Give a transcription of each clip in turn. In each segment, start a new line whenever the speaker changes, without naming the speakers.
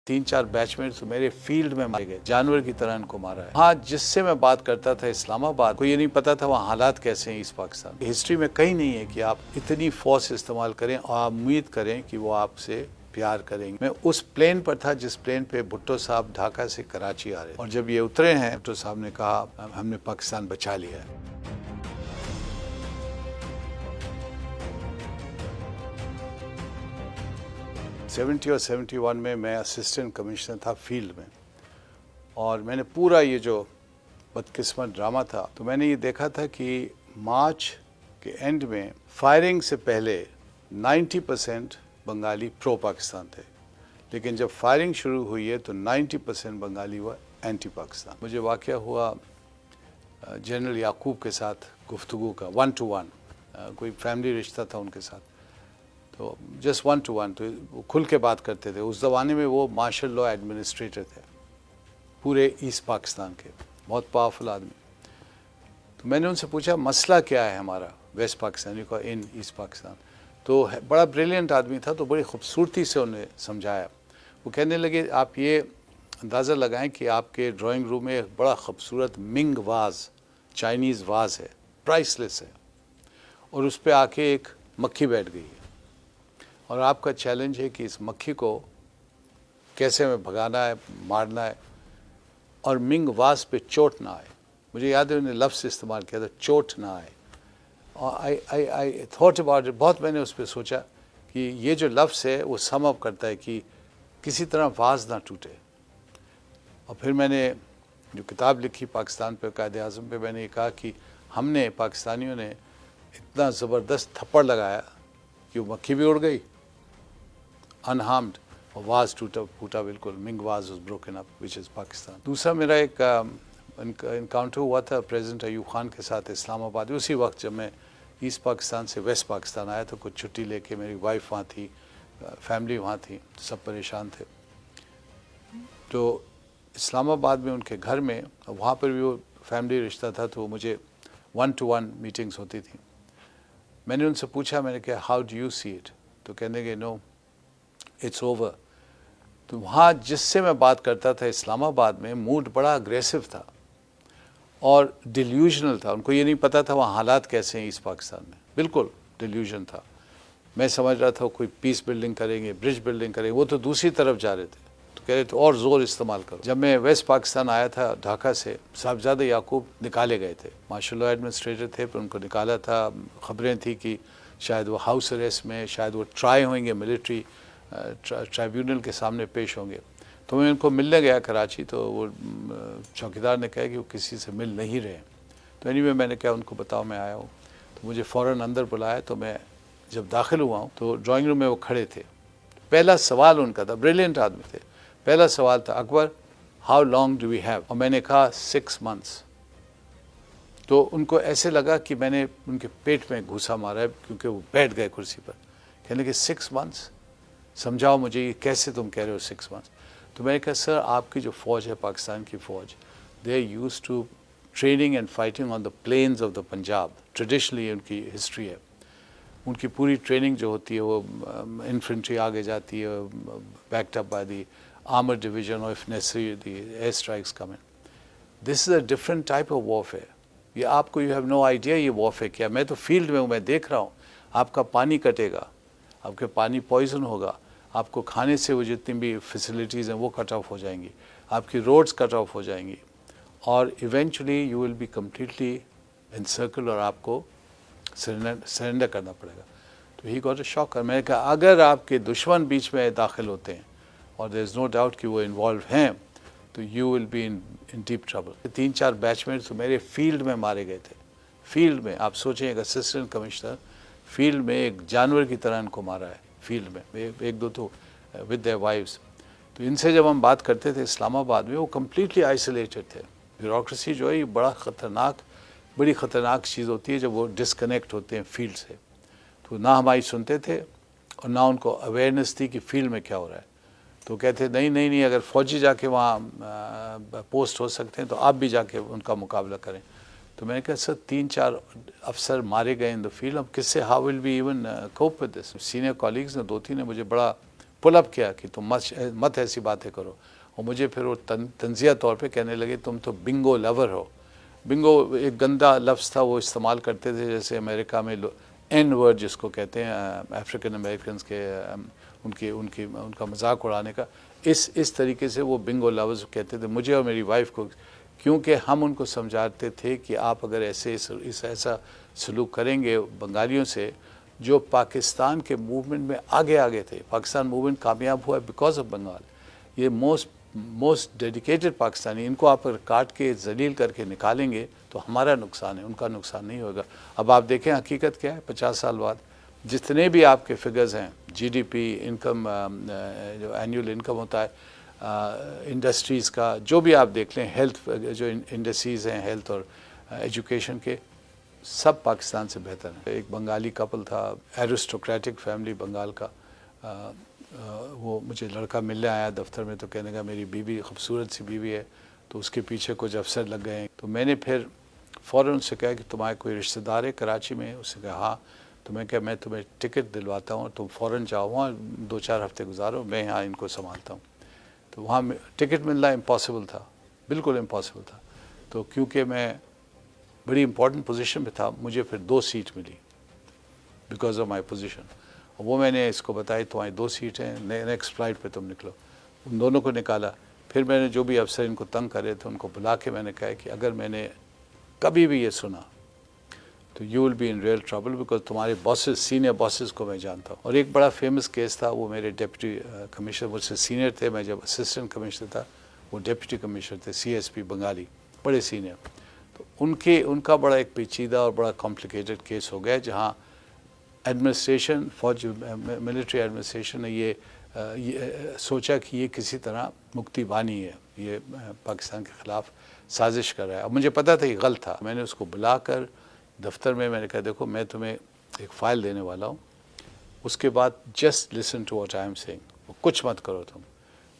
3-4 batchmates मेरे field में मारे गए, जानवर की तरह इनको मारा है। हाँ, जिससे मैं बात करता था इस्लामाबाद को ये नहीं पता था वहाँ हालात कैसे हैं ईस्ट पाकिस्तान। हिस्ट्री में कहीं नहीं है कि आप इतनी फोर्स इस्तेमाल करें और आप उम्मीद करें कि वो आपसे प्यार करेंगे। मैं उस प्लेन पर था जिस प्लेन पे भुट्टो साहब ढाका से कराची आ रहे, और जब ये उतरे हैं भुट्टो साहब ने कहा हमने पाकिस्तान बचा लिया है। '70 और '71 में मैं असिस्टेंट कमिश्नर था फील्ड में, और मैंने पूरा ये जो बदकिस्मत ड्रामा था, तो मैंने ये देखा था कि मार्च के एंड में फायरिंग से पहले 90% बंगाली प्रो पाकिस्तान थे, लेकिन जब फायरिंग शुरू हुई है तो 90% बंगाली हुआ एंटी पाकिस्तान। मुझे वाक़या हुआ जनरल याकूब के साथ गुफ्तगू का 1-to-1, कोई फैमिली रिश्ता था उनके साथ, तो जस्ट 1-to-1, तो वो खुल के बात करते थे। उस ज़माने में वो मार्शल लॉ एडमिनिस्ट्रेटर थे पूरे ईस्ट पाकिस्तान के, बहुत पावरफुल आदमी। तो मैंने उनसे पूछा मसला क्या है हमारा वेस्ट पाकिस्तानी का इन ईस्ट पाकिस्तान। तो बड़ा ब्रिलियंट आदमी था, तो बड़ी खूबसूरती से उन्हें समझाया। वो कहने लगे आप ये अंदाज़ा लगाएं कि आपके ड्राइंग रूम में एक बड़ा खूबसूरत मिंग वाज, चाइनीज़ वाज है, प्राइसलेस है, और उस पर आके एक मक्खी बैठ गई है, और आपका चैलेंज है कि इस मक्खी को कैसे हमें भगाना है, मारना है, और मिंग वास पे चोट ना आए। मुझे याद है उन्होंने लफ्ज़ इस्तेमाल किया था, चोट ना आए। और आई थॉट अबाउट इट, बहुत मैंने उस पर सोचा कि ये जो लफ्ज़ है वो सम अप करता है कि किसी तरह वाज ना टूटे। और फिर मैंने जो किताब लिखी पाकिस्तान पे, कायदे आज़म पे, मैंने ये कहा कि हमने पाकिस्तानियों ने इतना ज़बरदस्त थप्पड़ लगाया कि वो मक्खी भी उड़ गई अनहार्म्ड, और वाज फूटा बिल्कुल। Ming was was broken up which is Pakistan. दूसरा मेरा एक इनकाउंटर हुआ था प्रेसिडेंट अयूब खान के साथ इस्लामाबाद, उसी वक्त जब मैं ईस्ट पाकिस्तान से वेस्ट पाकिस्तान आया था, कुछ छुट्टी लेके। मेरी वाइफ वहाँ थी, फैमिली वहाँ थी, सब परेशान थे। तो इस्लामाबाद में उनके घर में, वहाँ पर भी वो फैमिली रिश्ता था, तो मुझे 1-to-1 मीटिंग्स होती थी। मैंने उनसे पूछा, मैंने कहा how do you see it, तो कहने के नो इट्स ओवर। तो वहाँ जिससे मैं बात करता था इस्लामाबाद में, मूड बड़ा अग्रेसिव था और डिल्यूजनल था। उनको ये नहीं पता था वहाँ हालात कैसे हैं ईस्ट पाकिस्तान में, बिल्कुल डिल्यूजन था। मैं समझ रहा था कोई पीस बिल्डिंग करेंगे, ब्रिज बिल्डिंग करेंगे, वो तो दूसरी तरफ जा रहे थे। तो कह रहे थे और ज़ोर इस्तेमाल करो। जब मैं वेस्ट पाकिस्तान आया था ढाका से, साहबजादे याकूब निकाले गए थे, मार्शल लॉ एडमिनिस्ट्रेटर थे, पर उनको निकाला था। खबरें थी कि शायद वो हाउस अरेस्ट में, शायद वो ट्राई होंगे, मिलिट्री ट्राइब्यूनल के सामने पेश होंगे। तो मैं उनको मिलने गया कराची, तो वो चौकीदार ने कहा कि वो किसी से मिल नहीं रहे। तो एनीवे मैंने कहा उनको बताओ मैं आया हूँ। तो मुझे फ़ौरन अंदर बुलाया। तो मैं जब दाखिल हुआ हूँ तो ड्राइंग रूम में वो खड़े थे। पहला सवाल उनका था, ब्रिलियंट आदमी थे, पहला सवाल था Akbar how long do we have, और मैंने कहा 6 months। तो उनको ऐसे लगा कि मैंने उनके पेट में घूसा मारा है, क्योंकि वो बैठ गए कुर्सी पर। कहने लगे 6 months, समझाओ मुझे ये कैसे तुम कह रहे हो 6 months। तो मैंने कहा सर आपकी जो फ़ौज है, पाकिस्तान की फ़ौज, they are use to training and fighting on the plains of the Punjab, traditionally उनकी हिस्ट्री है। उनकी पूरी ट्रेनिंग जो होती है वो इन्फेंट्री आगे जाती है, backed up by the armour division, और if necessary the air strikes come in. This is a different type of warfare. ये आपको, यू हैव नो आइडिया ये वॉरफेयर क्या। मैं तो फील्ड में हूँ, मैं देख रहा हूँ। आपका पानी कटेगा, आपके पानी पॉइजन होगा, आपको खाने से वो जितनी भी फैसिलिटीज़ हैं वो कट ऑफ हो जाएंगी, आपकी रोड्स कट ऑफ हो जाएंगी, और eventually you will be completely encircle, और आपको सरेंडर करना पड़ेगा। तो ही गॉट अ शॉक। और मैंने कहा अगर आपके दुश्मन बीच में दाखिल होते हैं, और देयर इज़ नो डाउट कि वो इन्वॉल्व हैं, तो you will be in deep trouble. 3-4 batchmates तो मेरे फील्ड में मारे गए थे। फील्ड में, आप सोचें एक असिस्टेंट कमिश्नर फील्ड में एक जानवर की तरह इनको मारा है फील्ड में, एक दो तो विद देयर वाइफ्स। तो इनसे जब हम बात करते थे इस्लामाबाद में, वो कम्प्लीटली आइसोलेटेड थे। ब्यूरोक्रेसी जो है ये बड़ी ख़तरनाक चीज़ होती है जब वो डिस्कनेक्ट होते हैं फील्ड से। तो ना हमारी सुनते थे, और ना उनको अवेयरनेस थी कि फील्ड में क्या हो रहा है। तो कहते नहीं, अगर फ़ौजी जाके वहाँ पोस्ट हो सकते हैं तो आप भी जाके उनका मुकाबला करें। तो मैंने कहा सर 3-4 अफसर मारे गए इन द फील्ड, अब किससे, how will be even cope with this. Senior colleagues ने 2-3 ने मुझे बड़ा पुल अप किया कि तुम मत ऐसी बातें करो, और मुझे फिर वो तंजिया तौर पे कहने लगे तुम तो बिंगो लवर हो। बिंगो एक गंदा लफ्ज़ था, वो इस्तेमाल करते थे जैसे अमेरिका में एन वर्ड जिसको कहते हैं अफ्रीकन अमेरिकन के उनका मजाक उड़ाने का, इस तरीके से वो बिंगो लवर्स कहते थे मुझे और मेरी वाइफ को, क्योंकि हम उनको समझाते थे कि आप अगर ऐसा सलूक करेंगे बंगालियों से जो पाकिस्तान के मूवमेंट में आगे थे। पाकिस्तान मूवमेंट कामयाब हुआ बिकॉज ऑफ बंगाल। ये मोस्ट डेडिकेटेड पाकिस्तानी, इनको आप अगर काट के जलील करके निकालेंगे तो हमारा नुकसान है, उनका नुकसान नहीं होगा। अब आप देखें हकीकत क्या है, 50 साल बाद जितने भी आपके फिगर्स हैं, जीडीपी, इनकम, जो एनुअल इनकम होता है, इंडस्ट्रीज़ का, जो भी आप देख लें, हेल्थ जो इंडस्ट्रीज़ हैं हेल्थ और एजुकेशन के, सब पाकिस्तान से बेहतर है। एक बंगाली कपल था, एरिस्टोक्रेटिक फैमिली बंगाल का, वो मुझे लड़का मिलने आया दफ्तर में, तो कहने का मेरी बीवी खूबसूरत सी बीवी है, तो उसके पीछे कुछ अफसर लग गए हैं। तो मैंने फिर फ़ौरन उससे कहा कि तुम्हारे कोई रिश्तेदार है कराची में? उसने कहा हाँ। तो मैं कहा मैं तुम्हें टिकट दिलवाता हूँ, तुम फ़ौरन जाओ वहाँ 2-4 हफ्ते गुजारो, मैं यहाँ इनको संभालता हूँ। तो वहाँ टिकट मिलना इम्पॉसिबल था, बिल्कुल इम्पॉसिबल था। तो क्योंकि मैं बड़ी इंपॉर्टेंट पोजीशन पे था, मुझे फिर 2 सीट मिली बिकॉज ऑफ माई पोजीशन। और वो मैंने इसको बताई तुम्हारी 2 सीट हैं, नेक्स्ट फ्लाइट पे तुम निकलो। उन दोनों को निकाला। फिर मैंने जो भी अफसर इनको तंग कर रहे थे उनको बुला के मैंने कहा कि अगर मैंने कभी भी ये सुना तो you will be in real trouble, because तुम्हारे बॉसेस, सीनियर बॉसेस को मैं जानता हूँ। और एक बड़ा फेमस केस था, वो मेरे डिप्टी कमिश्नर मुझसे सीनियर थे, मैं जब असिस्टेंट कमिश्नर था वो डिप्टी कमिश्नर थे, CSP बंगाली, बड़े सीनियर। तो उनका बड़ा एक पेचीदा और बड़ा कॉम्प्लिकेटेड केस हो गया, जहाँ एडमिनिस्ट्रेशन, फौज, मिलिट्री एडमिनिस्ट्रेशन ने ये सोचा कि ये किसी तरह मुक्ति बानी है, ये पाकिस्तान के ख़िलाफ़ साजिश कर रहा है। अब मुझे पता था ये गलत था। मैंने उसको बुलाकर दफ्तर में मैंने कहा देखो मैं तुम्हें एक फ़ाइल देने वाला हूँ, उसके बाद just listen to what I am saying, कुछ मत करो तुम।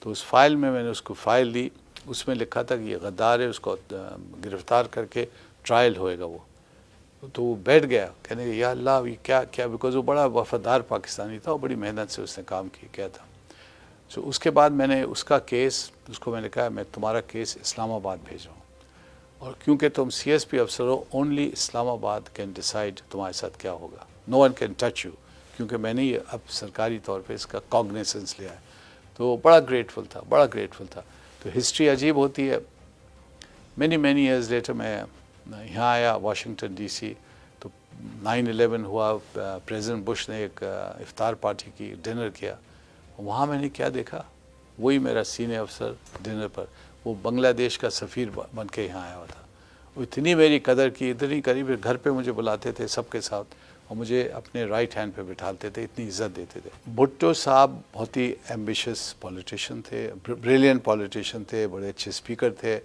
तो उस फाइल में मैंने उसको फ़ाइल दी, उसमें लिखा था कि ये गद्दार है, उसको गिरफ़्तार करके ट्रायल होएगा वो। तो वो बैठ गया कहने या अल्लाह ये क्या, बिकॉज वो बड़ा वफादार पाकिस्तानी था और बड़ी मेहनत से उसने काम किया था। सो उसके बाद मैंने उसका केस, उसको मैंने कहा मैं तुम्हारा केस इस्लामाबाद भेज रहा हूँ, और क्योंकि तुम CSP अफसर हो, ओनली इस्लामाबाद कैन डिसाइड तुम्हारे साथ क्या होगा, no one can touch you, क्योंकि मैंने ये अब सरकारी तौर पे इसका कॉग्निसेंस लिया है। तो बड़ा ग्रेटफुल था। तो हिस्ट्री अजीब होती है। मैनी ईयर्स लेटर मैं यहाँ आया वाशिंगटन DC, तो 9/11 हुआ, प्रेसिडेंट बुश ने एक इफ्तार पार्टी की, डिनर किया। वहाँ मैंने क्या देखा, वही मेरा सीनियर अफसर डिनर पर, वो बांग्लादेश का सफ़ीर बन के यहाँ आया हुआ था। वो इतनी मेरी कदर की, इतनी करीब, घर पे मुझे बुलाते थे सबके साथ, और मुझे अपने राइट हैंड पे बिठाते थे, इतनी इज़्ज़त देते थे। भुट्टो साहब बहुत ही एम्बिशियस पॉलिटिशियन थे, ब्रिलियंट पॉलिटिशियन थे, बड़े अच्छे स्पीकर थे,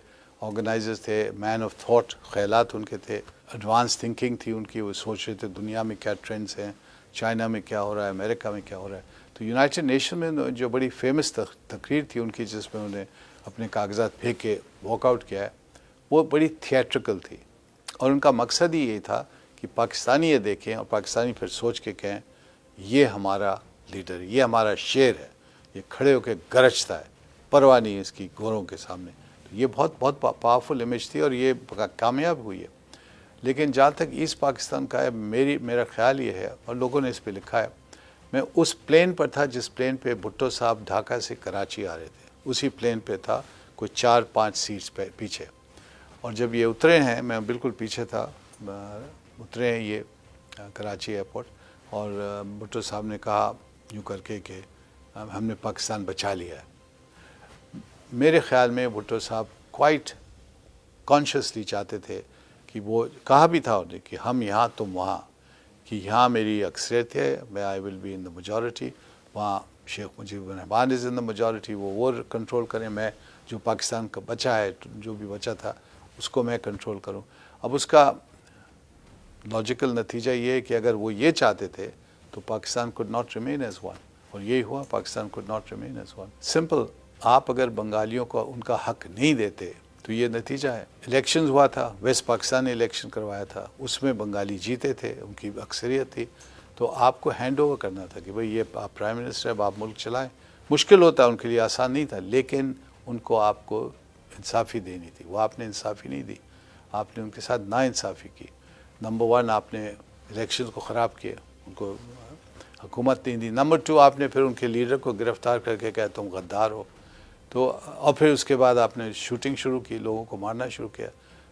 ऑर्गेनाइजर्स थे, मैन ऑफ थॉट, ख्यालात उनके थे, एडवांस थिंकिंग थी उनकी। वो सोच रहे थे दुनिया में क्या ट्रेंड्स हैं, चाइना में क्या हो रहा है, अमेरिका में क्या हो रहा है। तो यूनाइटेड नेशन में जो बड़ी फेमस तकरीर थी उनकी, जिसमें उन्हें अपने कागजात फेंक के वॉकआउट किया है, वो बड़ी थिएट्रिकल थी। और उनका मकसद ही ये था कि पाकिस्तानी ये देखें और पाकिस्तानी फिर सोच के कहें ये हमारा लीडर, ये हमारा शेर है, ये खड़े होकर गरजता है, परवाह नहीं है इसकी गोरों के सामने। तो ये बहुत पावरफुल इमेज थी और ये कामयाब हुई है। लेकिन जहाँ तक ईस्ट पाकिस्तान का है, मेरा ख्याल ये है, और लोगों ने इस पर लिखा है, मैं उस प्लेन पर था जिस प्लेन पे भुट्टो साहब ढाका से कराची आ रहे थे, उसी प्लेन पे था, कोई 4-5 सीट्स पे पीछे। और जब ये उतरे हैं, मैं बिल्कुल पीछे था, उतरे हैं ये कराची एयरपोर्ट, और भुट्टो साहब ने कहा यूँ करके कि हमने पाकिस्तान बचा लिया है। मेरे ख्याल में भुट्टो साहब क्वाइट कॉन्शियसली चाहते थे कि, वो कहा भी था उन्हें कि हम यहाँ तुम वहाँ, कि यहाँ मेरी अक्सरियत है, मैं I will be in the majority, वहाँ Sheikh Mujibur Rahman is in the majority, वो कंट्रोल करें, मैं जो पाकिस्तान का बचा है, जो भी बचा था उसको मैं कंट्रोल करूं। अब उसका लॉजिकल नतीजा ये है कि अगर वो ये चाहते थे तो Pakistan could not remain as one, और यही हुआ, Pakistan could not remain as one. Simple, आप अगर बंगालियों को उनका हक नहीं देते तो ये नतीजा है। इलेक्शंस हुआ था, वेस्ट पाकिस्तान ने इलेक्शन करवाया था, उसमें बंगाली जीते थे, उनकी अक्सरियत थी, तो आपको हैंड ओवर करना था कि भाई ये आप प्राइम मिनिस्टर, अब आप मुल्क चलाएं, مشکل ہوتا ہے ان کے لیے، آسان نہیں تھا، لیکن ان کو آپ کو انصافی دینی تھی، وہ آپ نے انصافی نہیں دی، آپ نے ان کے ساتھ ناانصافی کی۔ نمبر 1 آپ نے الیکشن کو خراب کیا، ان کو حکومت نہیں دی۔ نمبر 2 آپ نے پھر ان کے لیڈر کو گرفتار کر کے کہا تم غدار ہو، تو اور پھر اس کے بعد آپ نے شوٹنگ شروع کی، لوگوں کو مارنا شروع کیا۔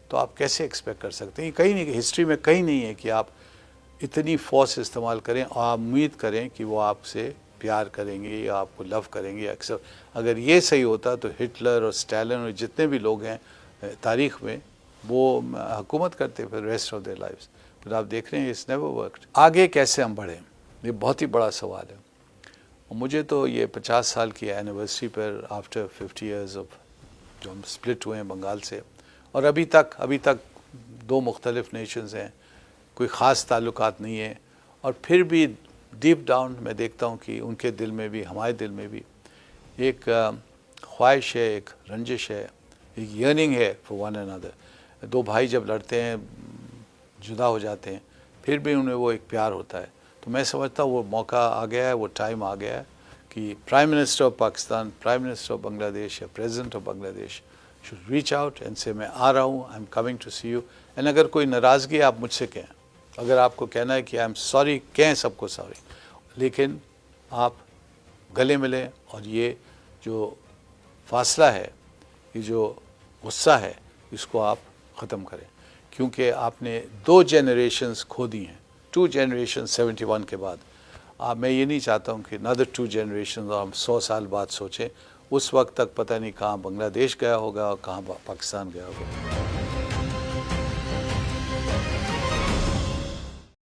تو آپ کیسے ایکسپیکٹ کر سکتے ہیں؟ کہیں نہیں، ہسٹری میں کہیں نہیں ہے کہ آپ اتنی فورس استعمال کریں اور آپ امید کریں کہ وہ آپ سے پیار کریں گے یا آپ کو لو کریں گے اکثر۔ اگر یہ صحیح ہوتا تو ہٹلر اور اسٹالن اور جتنے بھی لوگ ہیں تاریخ میں وہ حکومت کرتے پھر ریسٹ آف دیئر لائفز۔ پھر آپ دیکھ رہے ہیں اٹس نیور ورکڈ۔ آگے کیسے ہم بڑھیں، یہ بہت ہی بڑا سوال ہے۔ اور مجھے تو یہ 50 سال کی anniversary per after 50 years of جو ہم سپلٹ ہوئے ہیں بنگال سے، اور ابھی تک 2 مختلف نیشنز ہیں، کوئی خاص تعلقات نہیں ہیں، اور پھر بھی ڈیپ ڈاؤن میں دیکھتا ہوں کہ ان کے دل میں بھی ہمارے دل میں بھی ایک خواہش ہے، ایک رنجش ہے، ایک یرننگ ہے فار ون انادر۔ 2 بھائی جب لڑتے ہیں، جدا ہو جاتے ہیں، پھر بھی انہیں وہ ایک پیار ہوتا ہے۔ تو میں سمجھتا ہوں وہ موقع آ گیا ہے، وہ ٹائم آ گیا ہے کہ prime minister of Pakistan, prime minister of Bangladesh یا پریزیڈنٹ آف بنگلہ دیش should reach out and say میں آ رہا ہوں، I'm coming to see you، and اگر کوئی ناراضگی آپ مجھ سے کہیں، اگر آپ کو کہنا ہے کہ I'm sorry، کہیں سب کو سوری، لیکن آپ گلے ملیں اور یہ جو فاصلہ ہے، یہ جو غصہ ہے، اس کو آپ ختم کریں، کیونکہ آپ نے 2 جنریشنز کھو دی ہیں، 2 جنریشن 71 کے بعد۔ میں یہ نہیں چاہتا ہوں کہ another 2 جنریشنز اور ہم 100 سال بعد سوچیں، اس وقت تک پتہ نہیں کہاں بنگلہ دیش گیا ہوگا اور کہاں پاکستان گیا ہوگا۔